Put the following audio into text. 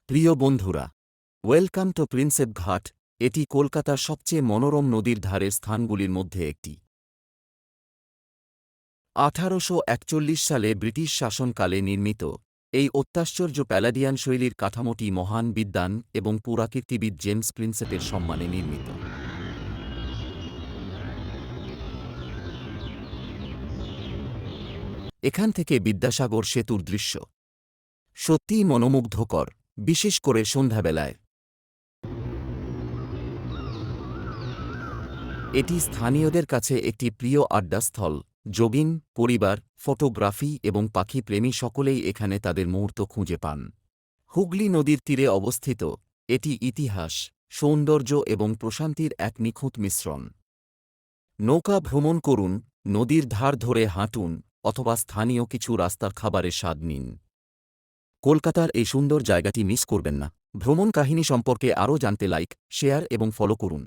প্রিয় বন্ধুরা, welcome to Prinsep ঘাট। এটি কলকাতার সবচেয়ে মনোরম নদীর ধারের স্থানগুলির মধ্যে একটি। 1841 সালে ব্রিটিশ শাসনকালে নির্মিত এই অত্যাশ্চর্য প্যালাডিয়ান শৈলীর কাঠামোটি মহান বিদ্বান এবং পুরাকীর্তিবিদ জেমস প্রিন্সেপের সম্মানে নির্মিত। এখান থেকে বিদ্যাসাগর সেতুর দৃশ্য সত্যিই মনোমুগ্ধকর, বিশেষ করে সন্ধ্যাবেলায়। এটি স্থানীয়দের কাছে একটি প্রিয় আড্ডাস্থল। জগিং, পরিবার, ফটোগ্রাফি এবং পাখি প্রেমী সকলেই এখানে তাদের মুহূর্ত খুঁজে পান। হুগলি নদীর তীরে অবস্থিত, এটি ইতিহাস, সৌন্দর্য এবং প্রশান্তির এক নিখুঁত মিশ্রণ। নৌকা ভ্রমণ করুন, নদীর ধার ধরে হাঁটুন, অথবা স্থানীয় কিছু রাস্তার খাবারের স্বাদ নিন। কলকাতার এই সুন্দর জায়গাটি মিস করবেন না। ভ্রমণ কাহিনী সম্পর্কে আরও জানতে লাইক, শেয়ার এবং ফলো করুন।